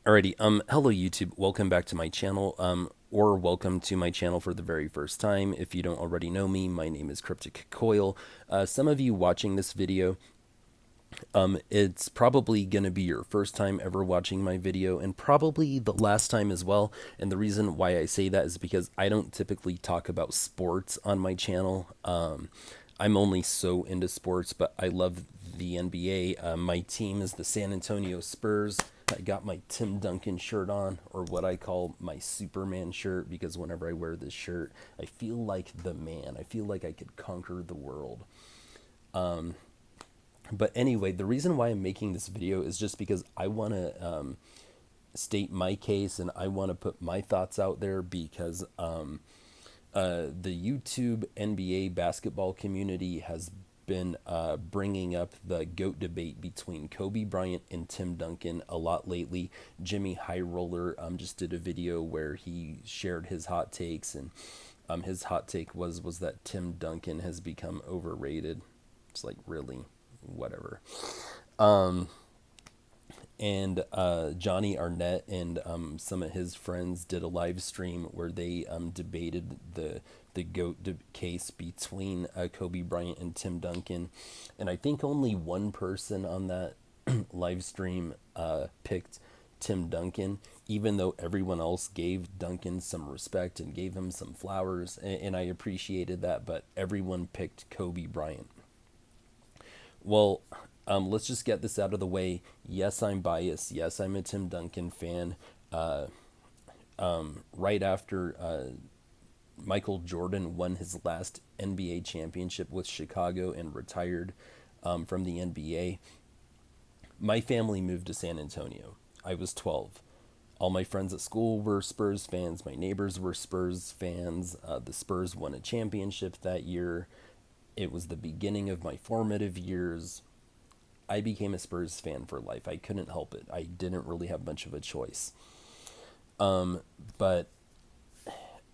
Alrighty, hello YouTube, welcome back to my channel, or welcome to my channel for the very first time. If you don't already know me, my name is Cryptic Coil. Some of you watching this video, it's probably going to be your first time ever watching my video, and probably the last time as well. And the reason why I say that is because I don't typically talk about sports on my channel. I'm only so into sports, but I love the NBA. My team is the San Antonio Spurs. I got my Tim Duncan shirt on, or what I call my Superman shirt, because whenever I wear this shirt, I feel like the man. I feel like I could conquer the world. But anyway, the reason why I'm making this video is just because I want to state my case, and I want to put my thoughts out there, because the YouTube NBA basketball community has been bringing up the GOAT debate between Kobe Bryant and Tim Duncan a lot lately. Jimmy High Roller just did a video where he shared his hot takes, and his hot take was that Tim Duncan has become overrated. It's like, really, whatever. And Johnny Arnett and some of his friends did a live stream where they debated the case between Kobe Bryant and Tim Duncan, and I think only one person on that live stream picked Tim Duncan, even though everyone else gave Duncan some respect and gave him some flowers, and I appreciated that, but everyone picked Kobe Bryant. Well, let's just get this out of the way. Yes, I'm biased. Yes, I'm a Tim Duncan fan. Right after Michael Jordan won his last NBA championship with Chicago and retired from the NBA, my family moved to San Antonio. I was 12. All my friends at school were Spurs fans. My neighbors were Spurs fans. The Spurs won a championship that year. It was the beginning of my formative years. I became a Spurs fan for life. I couldn't help it. I didn't really have much of a choice. But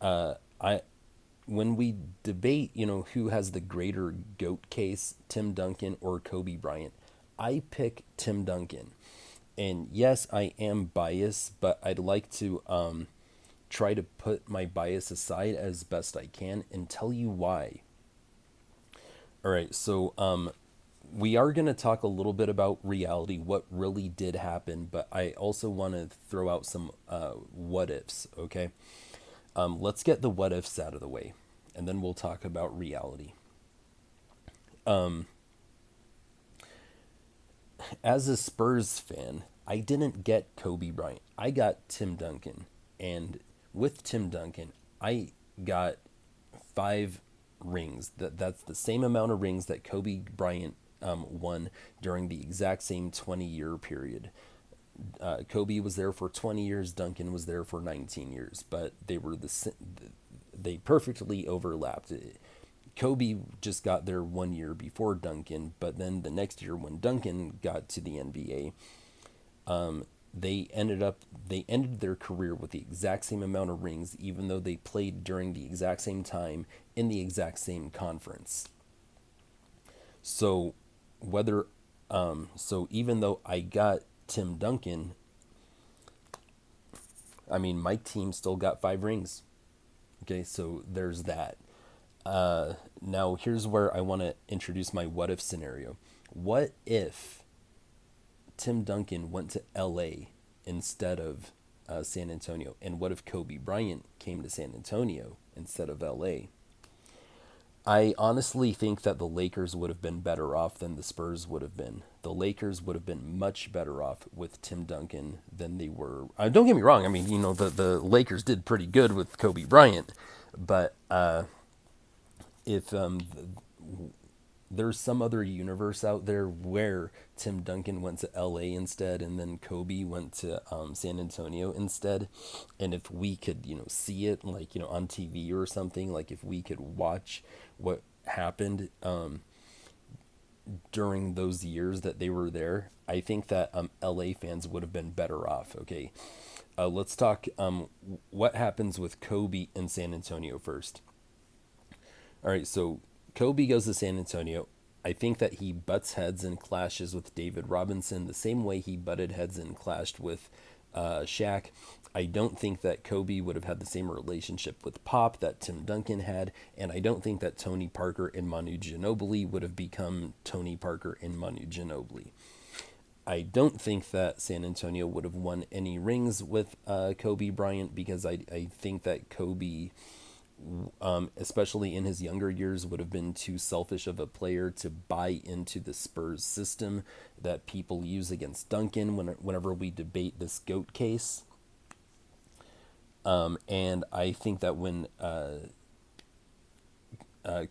I when we debate, who has the greater GOAT case, Tim Duncan or Kobe Bryant, I pick Tim Duncan. And yes, I am biased, but I'd like to try to put my bias aside as best I can and tell you why. All right, so we are going to talk a little bit about reality, what really did happen, but I also want to throw out some what ifs, okay? Let's get the what ifs out of the way, and then we'll talk about reality. As a Spurs fan, I didn't get Kobe Bryant. I got Tim Duncan. And with Tim Duncan, I got 5 rings. That's the same amount of rings that Kobe Bryant won during the exact same 20-year period. Kobe was there for 20 years. Duncan was there for 19 years, but they perfectly overlapped. Kobe just got there 1 year before Duncan, but then the next year when Duncan got to the NBA, they ended their career with the exact same amount of rings, even though they played during the exact same time in the exact same conference. So whether so even though I got Tim Duncan, I mean, my team still got 5 rings. Okay, so there's that. Now here's where I want to introduce my what if scenario. What if Tim Duncan went to LA instead of San Antonio? And what if Kobe Bryant came to San Antonio instead of LA? I honestly think that the Lakers would have been better off than the Spurs would have been. The Lakers would have been much better off with Tim Duncan than they were. Don't get me wrong. I mean, the Lakers did pretty good with Kobe Bryant, but if there's some other universe out there where Tim Duncan went to LA instead, and then Kobe went to San Antonio instead, and if we could, see it like, on TV or something, like if we could watch what happened during those years that they were there, I think that LA fans would have been better off. Okay, let's talk what happens with Kobe in San Antonio first. All right, so Kobe goes to San Antonio. I think that he butts heads and clashes with David Robinson the same way he butted heads and clashed with Shaq. I don't think that Kobe would have had the same relationship with Pop that Tim Duncan had, and I don't think that Tony Parker and Manu Ginobili would have become Tony Parker and Manu Ginobili. I don't think that San Antonio would have won any rings with Kobe Bryant, because I think that Kobe, especially in his younger years, would have been too selfish of a player to buy into the Spurs system that people use against Duncan whenever we debate this GOAT case. And I think that when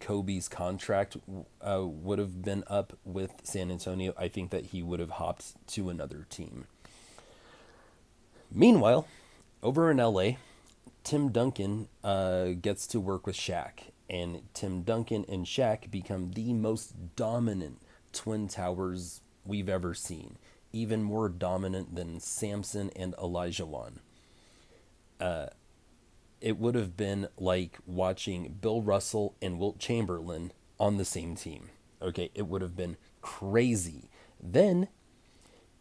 Kobe's contract would have been up with San Antonio, I think that he would have hopped to another team. Meanwhile, over in LA, Tim Duncan gets to work with Shaq, and Tim Duncan and Shaq become the most dominant Twin Towers we've ever seen, even more dominant than Samson and Elijah. It would have been like watching Bill Russell and Wilt Chamberlain on the same team. Okay, it would have been crazy. Then,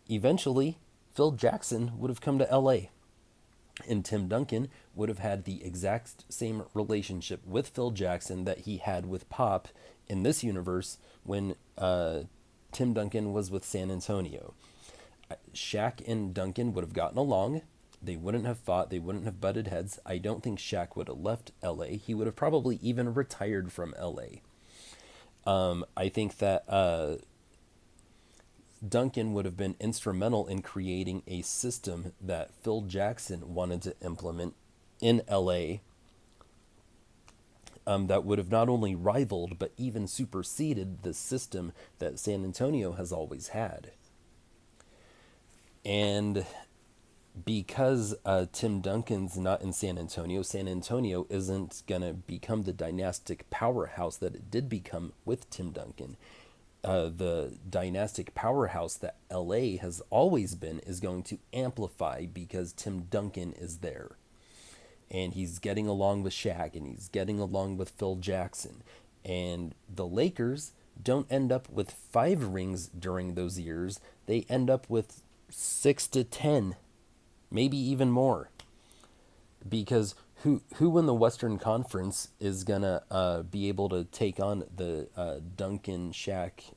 eventually, Phil Jackson would have come to LA, and Tim Duncan would have had the exact same relationship with Phil Jackson that he had with Pop in this universe when Tim Duncan was with San Antonio. Shaq and Duncan would have gotten along. They wouldn't have fought. They wouldn't have butted heads. I don't think Shaq would have left LA. He would have probably even retired from LA. I think that Duncan would have been instrumental in creating a system that Phil Jackson wanted to implement in LA, that would have not only rivaled but even superseded the system that San Antonio has always had. And because Tim Duncan's not in San Antonio isn't going to become the dynastic powerhouse that it did become with Tim Duncan. The dynastic powerhouse that LA has always been is going to amplify because Tim Duncan is there. And he's getting along with Shaq, and he's getting along with Phil Jackson. And the Lakers don't end up with 5 rings during those years. They end up with 6 to 10. Maybe even more, because who in the Western Conference is gonna be able to take on the Duncan Shaq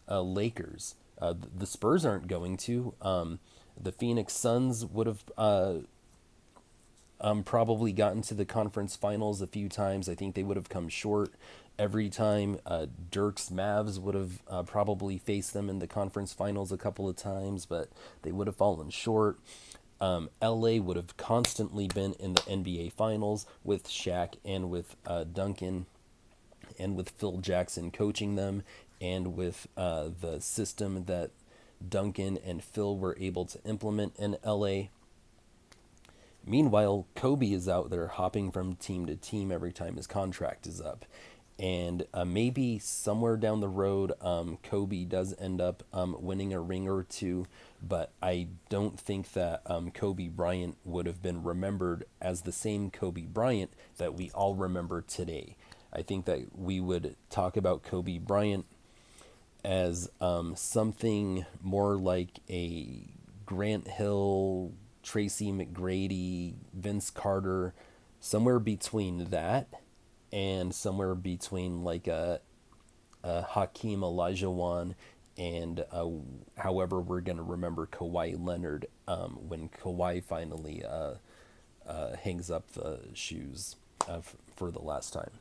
Lakers? The Spurs aren't going to. The Phoenix Suns would have probably gotten to the conference finals a few times. I think they would have come short every time. Dirk's Mavs would have probably faced them in the conference finals a couple of times, but they would have fallen short. LA would have constantly been in the NBA Finals with Shaq and with Duncan and with Phil Jackson coaching them, and with the system that Duncan and Phil were able to implement in LA. Meanwhile, Kobe is out there hopping from team to team every time his contract is up. And maybe somewhere down the road, Kobe does end up winning a ring or two, but I don't think that Kobe Bryant would have been remembered as the same Kobe Bryant that we all remember today. I think that we would talk about Kobe Bryant as something more like a Grant Hill, Tracy McGrady, Vince Carter, somewhere between that and somewhere between like a Hakeem Olajuwon and however we're going to remember Kawhi Leonard when Kawhi finally hangs up the shoes for the last time.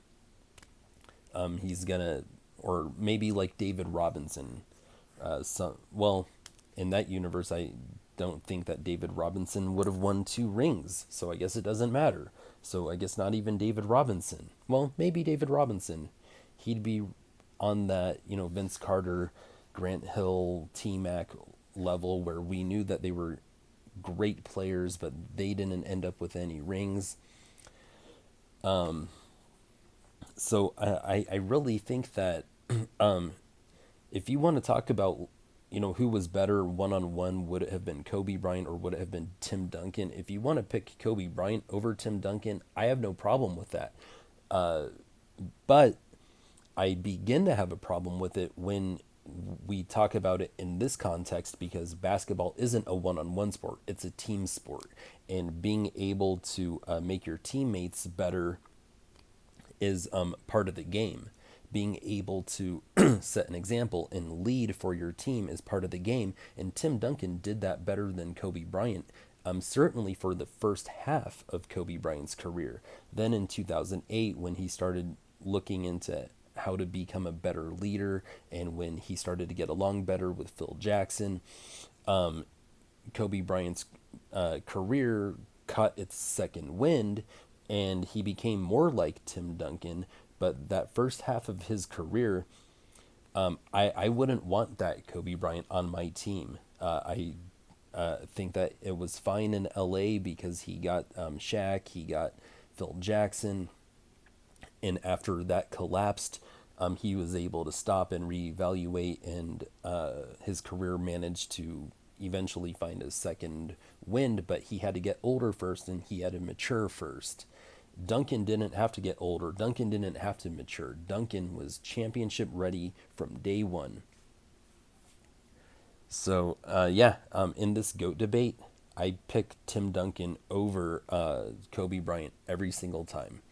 He's going to, or maybe like David Robinson. In that universe, I don't think that David Robinson would have won 2 rings, so I guess it doesn't matter. So I guess not even David Robinson. Well, maybe David Robinson. He'd be on that, Vince Carter, Grant Hill, T-Mac level where we knew that they were great players, but they didn't end up with any rings. So I really think that if you want to talk about who was better one-on-one, would it have been Kobe Bryant or would it have been Tim Duncan? If you want to pick Kobe Bryant over Tim Duncan, I have no problem with that. But I begin to have a problem with it when we talk about it in this context because basketball isn't a one-on-one sport, it's a team sport, and being able to make your teammates better is part of the game. Being able to set an example and lead for your team is part of the game, and Tim Duncan did that better than Kobe Bryant. Certainly for the first half of Kobe Bryant's career. Then in 2008, when he started looking into how to become a better leader, and when he started to get along better with Phil Jackson, Kobe Bryant's career caught its second wind, and he became more like Tim Duncan. But that first half of his career, I wouldn't want that Kobe Bryant on my team. I think that it was fine in LA because he got Shaq, he got Phil Jackson, and after that collapsed, he was able to stop and reevaluate, and his career managed to eventually find a second wind, but he had to get older first and he had to mature first. Duncan didn't have to get older. Duncan didn't have to mature. Duncan was championship ready from day one. So, in this GOAT debate, I pick Tim Duncan over Kobe Bryant every single time.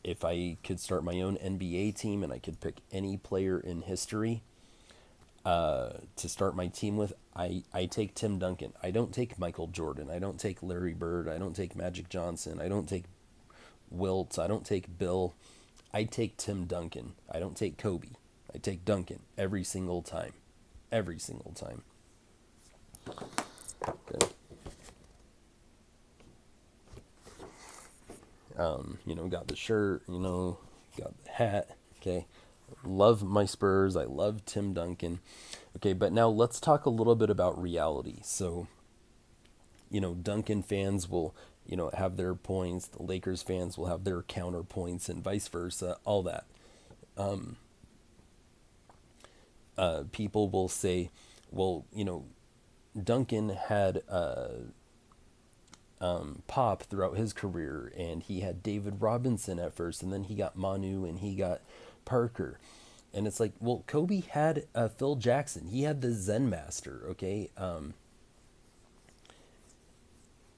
If I could start my own NBA team and I could pick any player in history to start my team with, I take Tim Duncan. I don't take Michael Jordan. I don't take Larry Bird. I don't take Magic Johnson. I don't take Wilt. I don't take Bill. I take Tim Duncan. I don't take Kobe. I take Duncan every single time. Every single time. Okay. Got the shirt, got the hat. Okay. Love my Spurs. I love Tim Duncan. Okay, but now let's talk a little bit about reality. So, Duncan fans will, have their points. The Lakers fans will have their counterpoints and vice versa, all that. People will say, well, Duncan had pop throughout his career, and he had David Robinson at first, and then he got Manu, and he got Parker. And it's like, well, Kobe had Phil Jackson. He had the Zen Master, okay?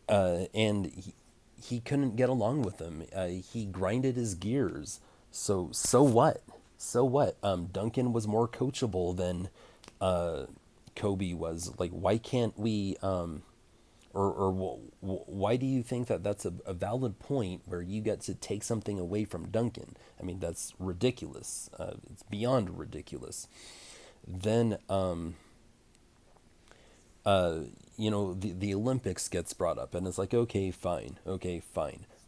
And he couldn't get along with him. He grinded his gears. So what? So what? Duncan was more coachable than Kobe was. Like, why can't we? Why do you think that that's a valid point where you get to take something away from Duncan? I mean, that's ridiculous. It's beyond ridiculous. Then, the Olympics gets brought up, and it's like, okay, fine.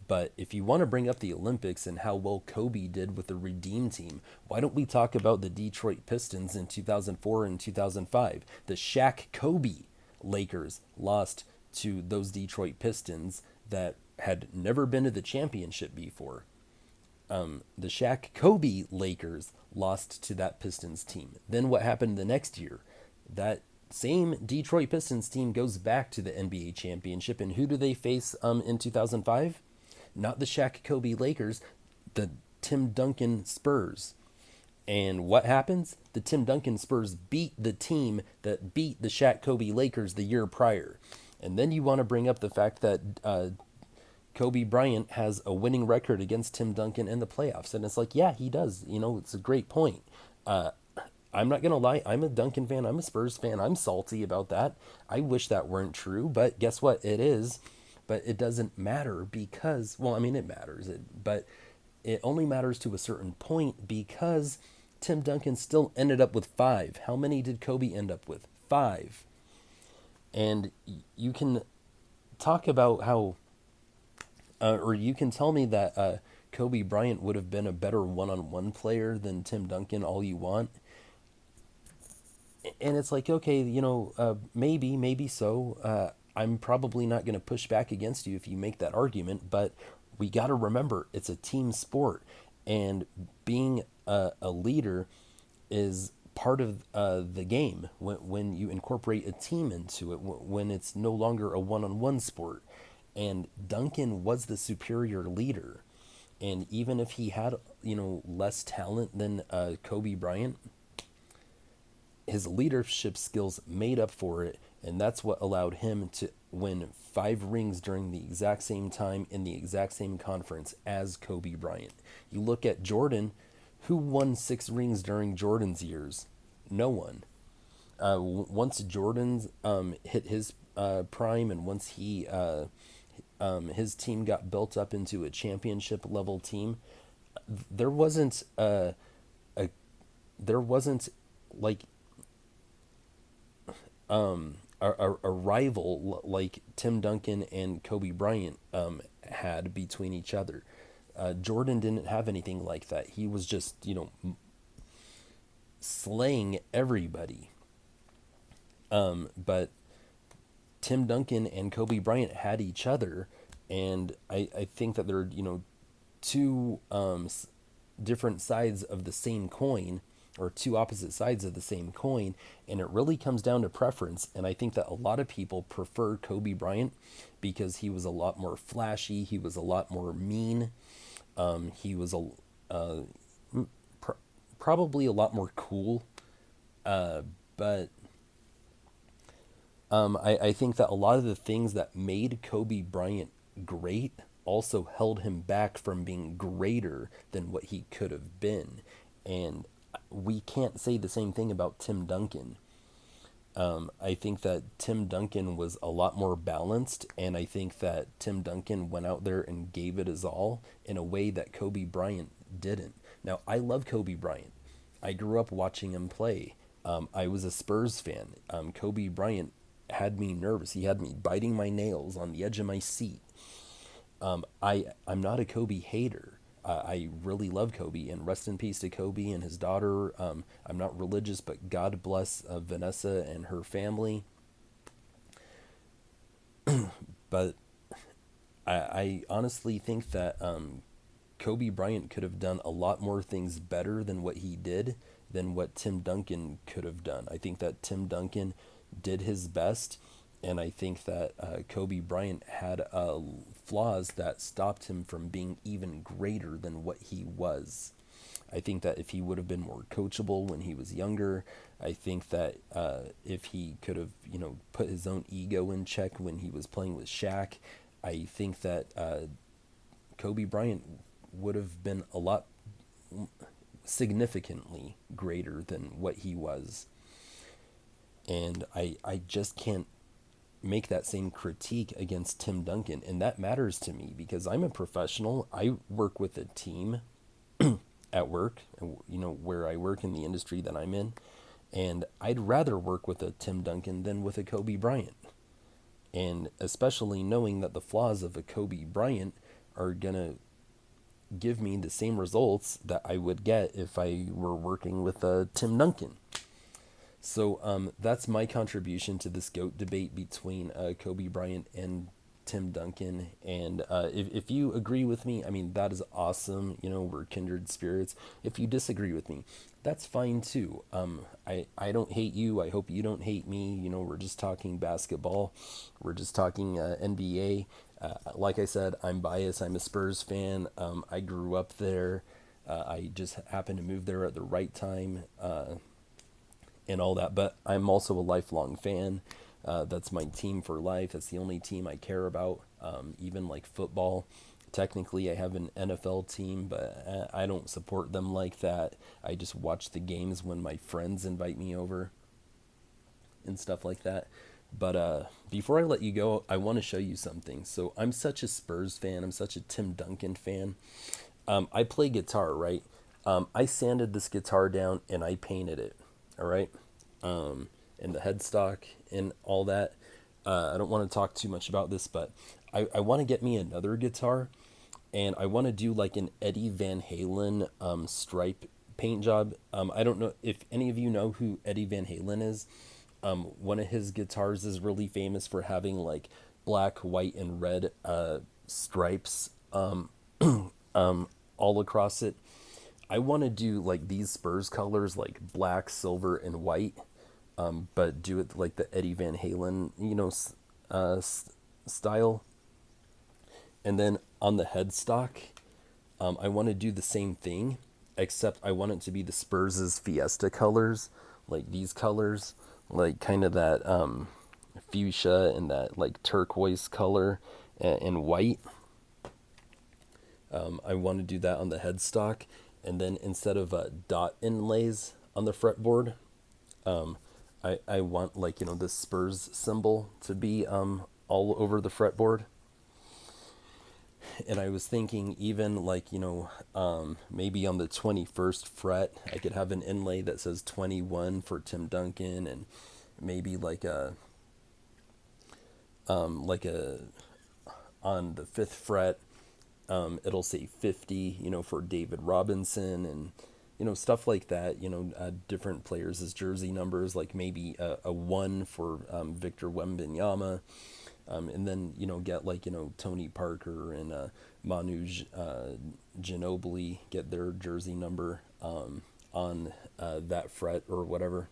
But if you want to bring up the Olympics and how well Kobe did with the Redeem team, why don't we talk about the Detroit Pistons in 2004 and 2005? The Shaq Kobe Lakers lost to those Detroit Pistons that had never been to the championship before. The Shaq Kobe Lakers lost to that Pistons team. Then what happened the next year? That same Detroit Pistons team goes back to the NBA championship, and who do they face in 2005? Not the Shaq Kobe Lakers, the Tim Duncan Spurs. And what happens? The Tim Duncan Spurs beat the team that beat the Shaq Kobe Lakers the year prior. And then you want to bring up the fact that Kobe Bryant has a winning record against Tim Duncan in the playoffs. And it's like, yeah, he does. It's a great point. I'm not going to lie. I'm a Duncan fan. I'm a Spurs fan. I'm salty about that. I wish that weren't true. But guess what? It is. But it doesn't matter because, well, I mean, it matters. But it only matters to a certain point because Tim Duncan still ended up with 5. How many did Kobe end up with? 5. And you can talk about how, or you can tell me that Kobe Bryant would have been a better one-on-one player than Tim Duncan all you want. And it's like, okay, maybe so. I'm probably not going to push back against you if you make that argument, but we got to remember it's a team sport, and being a leader is part of the game when you incorporate a team into it, when it's no longer a one-on-one sport. And Duncan was the superior leader, and even if he had less talent than Kobe Bryant, his leadership skills made up for it, and that's what allowed him to win 5 rings during the exact same time in the exact same conference as Kobe Bryant. You look at Jordan, who won 6 rings during Jordan's years? No one. Once Jordan's hit his prime, and once his team got built up into a championship level team, there wasn't a there wasn't like a rival like Tim Duncan and Kobe Bryant had between each other. Jordan didn't have anything like that. He was just, slaying everybody. But Tim Duncan and Kobe Bryant had each other, and I think that they're, two different sides of the same coin, or two opposite sides of the same coin, and it really comes down to preference. And I think that a lot of people prefer Kobe Bryant because he was a lot more flashy, he was a lot more mean, he was pr- probably a lot more cool, but I think that a lot of the things that made Kobe Bryant great also held him back from being greater than what he could have been. And we can't say the same thing about Tim Duncan. I think that Tim Duncan was a lot more balanced, and I think that Tim Duncan went out there and gave it his all in a way that Kobe Bryant didn't. Now, I love Kobe Bryant. I grew up watching him play. I was a Spurs fan. Kobe Bryant had me nervous. He had me biting my nails on the edge of my seat. I'm not a Kobe hater. I really love Kobe, and rest in peace to Kobe and his daughter. I'm not religious, but God bless Vanessa and her family. But I honestly think that Kobe Bryant could have done a lot more things better than what he did, than what Tim Duncan could have done. I think that Tim Duncan did his best, and I think that Kobe Bryant had flaws that stopped him from being even greater than what he was. I think that if he would have been more coachable when he was younger, I think that if he could have, put his own ego in check when he was playing with Shaq, I think that Kobe Bryant would have been a lot significantly greater than what he was. And I just can't make that same critique against Tim Duncan. And that matters to me because I'm a professional. I work with a team at work, where I work in the industry that I'm in. And I'd rather work with a Tim Duncan than with a Kobe Bryant. And especially knowing that the flaws of a Kobe Bryant are going to give me the same results that I would get if I were working with a Tim Duncan. So that's my contribution to this GOAT debate between Kobe Bryant and Tim Duncan. And if you agree with me, I mean, that is awesome. We're kindred spirits. If you disagree with me, that's fine too. I don't hate you. I hope you don't hate me. We're just talking basketball. We're just talking NBA. Like I said, I'm biased. I'm a Spurs fan. I grew up there. I just happened to move there at the right time. And all that, but I'm also a lifelong fan. That's my team for life. That's the only team I care about. Even like football, technically I have an NFL team, but I don't support them like that. I just watch the games when my friends invite me over and stuff like that. But before I let you go, I want to show you something. So I'm such a Spurs fan. I'm such a Tim Duncan fan. I play guitar, right? I sanded this guitar down and I painted it. All right. And the headstock and all that. I don't want to talk too much about this, but I want to get me another guitar, and I want to do like an Eddie Van Halen stripe paint job. I don't know if any of you know who Eddie Van Halen is. One of his guitars is really famous for having like black, white, and red stripes all across it. I want to do like these Spurs colors, like black, silver, and white, but do it like the Eddie Van Halen, style. And then on the headstock, I want to do the same thing, except I want it to be the Spurs' Fiesta colors, like these colors, like kind of that fuchsia and that like turquoise color and white. I want to do that on the headstock, and then instead of dot inlays on the fretboard, I want like the Spurs symbol to be all over the fretboard. And I was thinking even like maybe on the 21st fret I could have an inlay that says 21 for Tim Duncan, and maybe like a on the 5th fret it'll say 50 for David Robinson, and stuff like that, different players as jersey numbers, like maybe a 1 for Victor Wembanyama. And then get like Tony Parker and Manu Ginobili get their jersey number on that fret or whatever.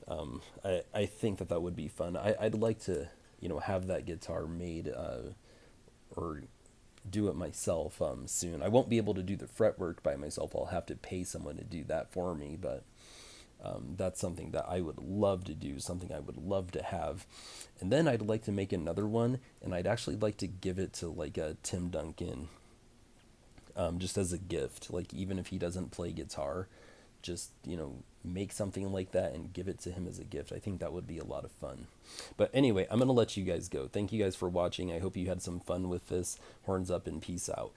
I think that would be fun. I'd like to have that guitar made or do it myself soon. I won't be able to do the fretwork by myself. I'll have to pay someone to do that for me, but that's something that I would love to do, something I would love to have. And then I'd like to make another one, and I'd actually like to give it to like a Tim Duncan, just as a gift. Like even if he doesn't play guitar, just make something like that and give it to him as a gift. I think that would be a lot of fun. But anyway, I'm gonna let you guys go. Thank you guys for watching. I hope you had some fun with this. Horns up and peace out.